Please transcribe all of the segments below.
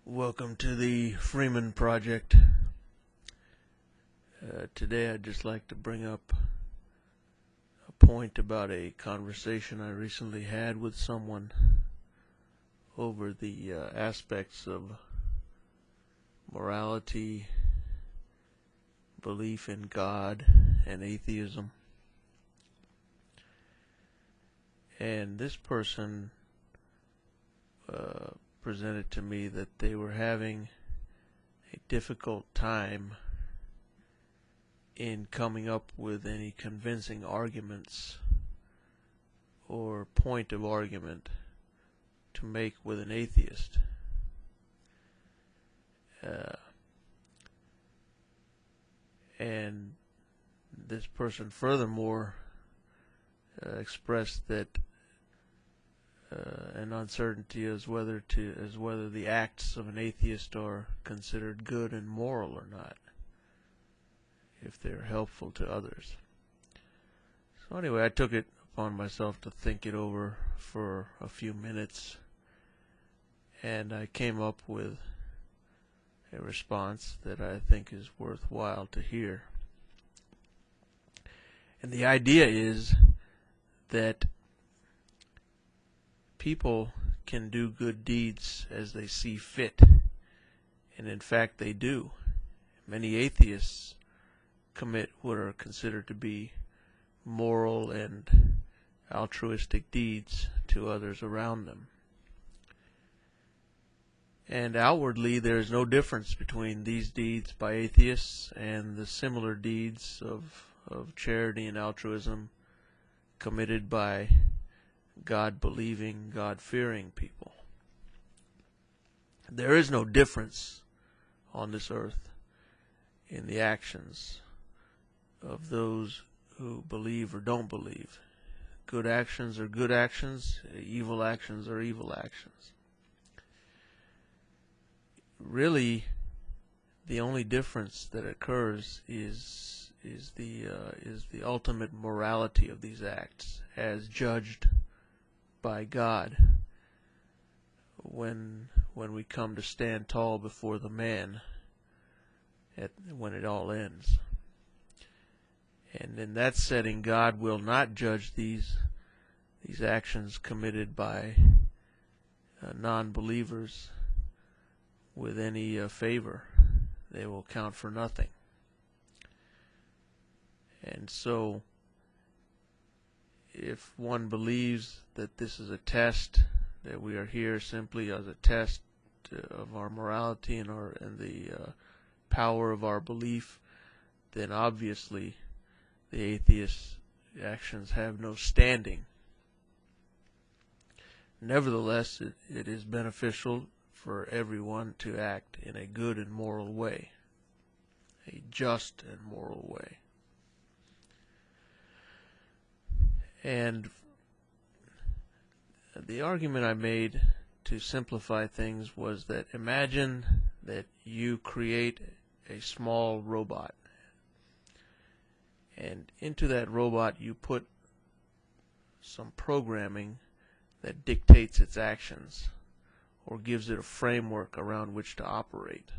Welcome to the Freeman Project. Today I'd just like to bring up a point about a conversation I recently had with someone over the aspects of morality, belief in God, and atheism. And this person presented to me that they were having a difficult time in coming up with any convincing arguments or point of argument to make with an atheist. And this person furthermore expressed that an uncertainty as whether the acts of an atheist are considered good and moral or not, if they're helpful to others. So anyway, I took it upon myself to think it over for a few minutes, and I came up with a response that I think is worthwhile to hear. And the idea is that people can do good deeds as they see fit, and in fact they do. Many atheists commit what are considered to be moral and altruistic deeds to others around them. And outwardly there is no difference between these deeds by atheists and the similar deeds of charity and altruism committed by God-believing, God-fearing people. There is no difference on this earth in the actions of those who believe or don't believe. Good actions are good actions, evil actions are evil actions. Really, the only difference that occurs is the ultimate morality of these acts as judged by God when we come to stand tall before the man when it all ends. And in that setting, God will not judge these actions committed by non-believers with any favor. They will count for nothing. And so, if one believes that this is a test, that we are here simply as a test of our morality and the power of our belief, then obviously the atheist's actions have no standing. Nevertheless, it is beneficial for everyone to act in a good and moral way, a just and moral way. And the argument I made to simplify things was that imagine that you create a small robot, and into that robot you put some programming that dictates its actions or gives it a framework around which to operate.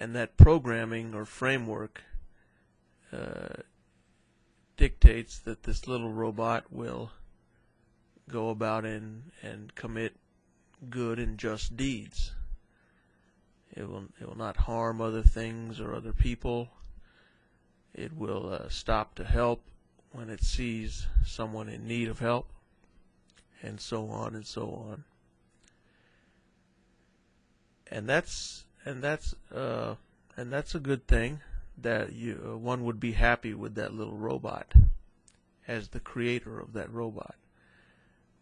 And that programming or framework dictates that this little robot will go about and commit good and just deeds. It will not harm other things or other people. It will stop to help when it sees someone in need of help, and so on and so on. And that's a good thing, that one would be happy with that little robot as the creator of that robot.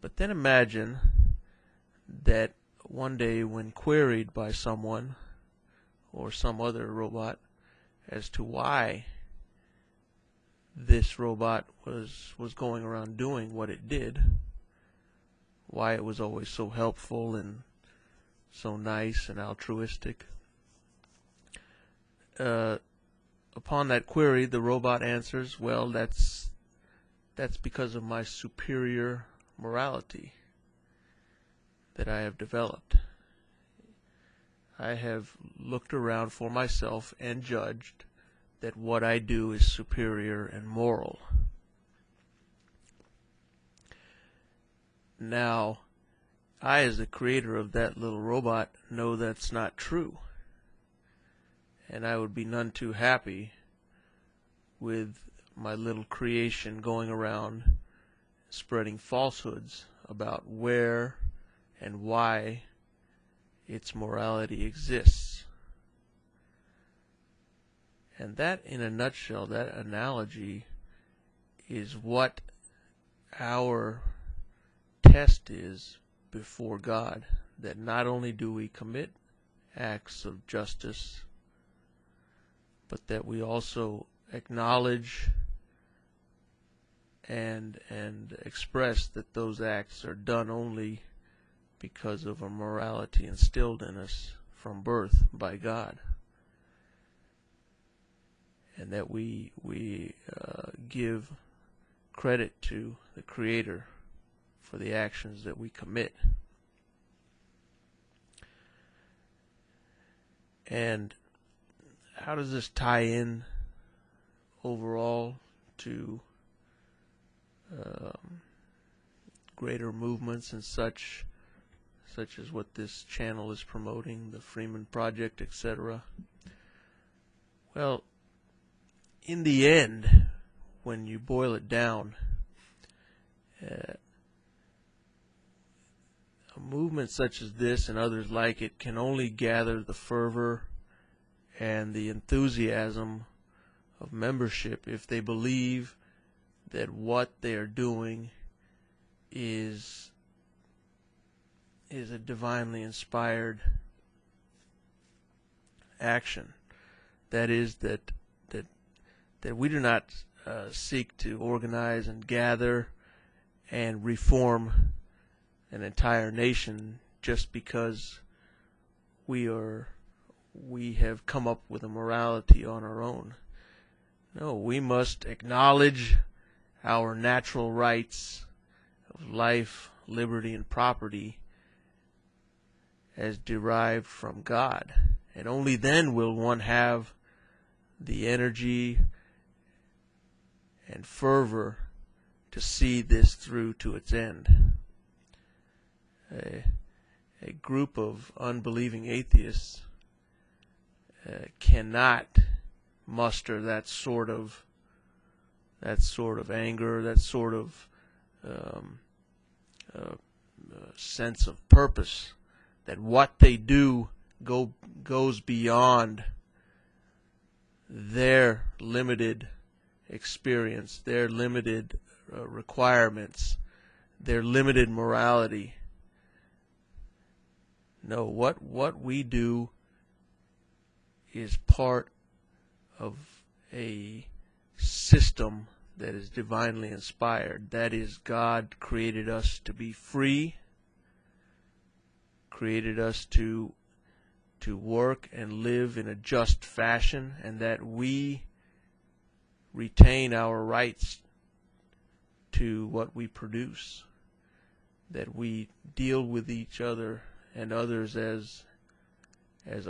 But then imagine that one day when queried by someone or some other robot as to why this robot was going around doing what it did, why it was always so helpful and so nice and altruistic, upon that query, the robot answers, well, that's because of my superior morality that I have developed. I have looked around for myself and judged that what I do is superior and moral. Now, I, as the creator of that little robot, know that's not true. And I would be none too happy with my little creation going around spreading falsehoods about where and why its morality exists. And that, in a nutshell, that analogy is what our test is before God, that not only do we commit acts of justice, but that we also acknowledge and express that those acts are done only because of a morality instilled in us from birth by God, and that we give credit to the Creator for the actions that we commit. And how does this tie in overall to greater movements and such as what this channel is promoting, the Freeman Project, etc.? Well, in the end, when you boil it down, a movement such as this and others like it can only gather the fervor and the enthusiasm of membership if they believe that what they are doing is a divinely inspired action. That is, that we do not seek to organize and gather and reform an entire nation just because we have come up with a morality on our own. No, we must acknowledge our natural rights of life, liberty, and property as derived from God. And only then will one have the energy and fervor to see this through to its end. A group of unbelieving atheists cannot muster that sort of anger, that sort of sense of purpose, that what they do goes beyond their limited experience, their limited requirements, their limited morality. No, what we do is part of a system that is divinely inspired. That is, God created us to be free, created us to work and live in a just fashion, and that we retain our rights to what we produce, that we deal with each other and others as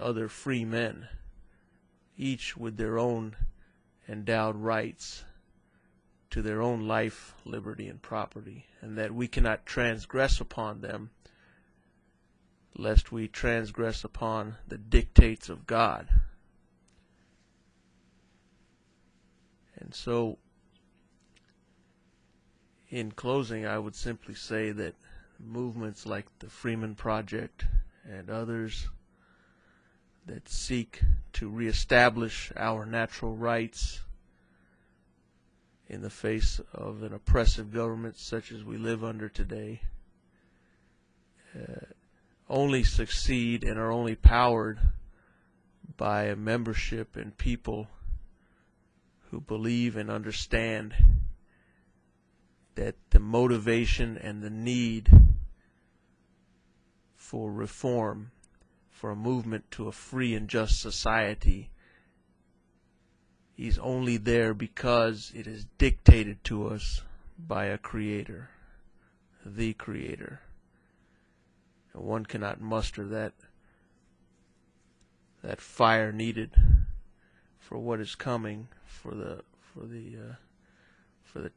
other free men, each with their own endowed rights to their own life, liberty, and property, and that we cannot transgress upon them lest we transgress upon the dictates of God. And so, in closing, I would simply say that movements like the Freeman Project and others that seek to reestablish our natural rights in the face of an oppressive government such as we live under today only succeed and are only powered by a membership and people who believe and understand that the motivation and the need for reform, for a movement to a free and just society, is only there because it is dictated to us by a creator, the creator. And one cannot muster that fire needed for what is coming, for the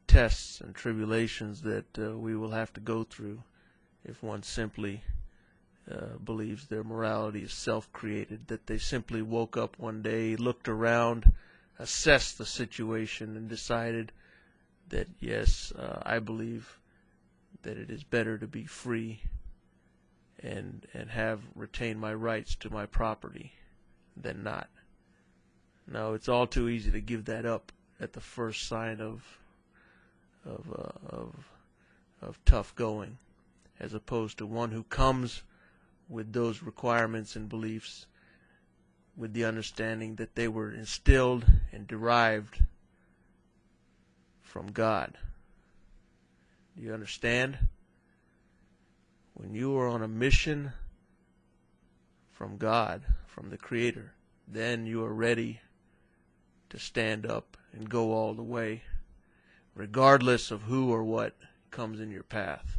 tests and tribulations that we will have to go through if one simply believes their morality is self-created, that they simply woke up one day, looked around, assessed the situation, and decided that, yes, I believe that it is better to be free and have retained my rights to my property than not. No, it's all too easy to give that up at the first sign of tough going, as opposed to one who comes with those requirements and beliefs with the understanding that they were instilled and derived from God. Do you understand? When you are on a mission from God, from the Creator, then you are ready to stand up and go all the way, regardless of who or what comes in your path.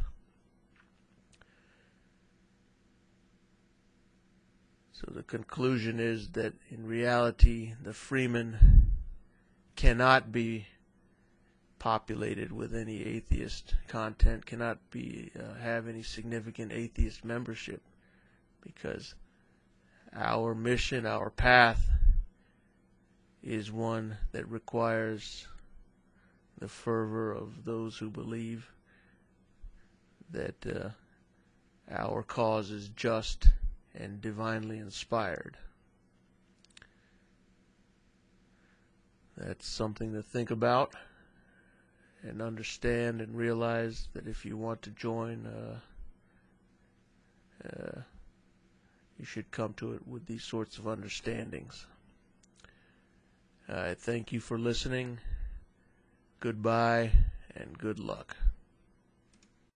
So the conclusion is that in reality, the Freeman cannot be populated with any atheist content, cannot be have any significant atheist membership, because our mission, our path, is one that requires the fervor of those who believe that our cause is just and divinely inspired. That's something to think about and understand and realize that if you want to join, you should come to it with these sorts of understandings. I thank you for listening. Goodbye and good luck.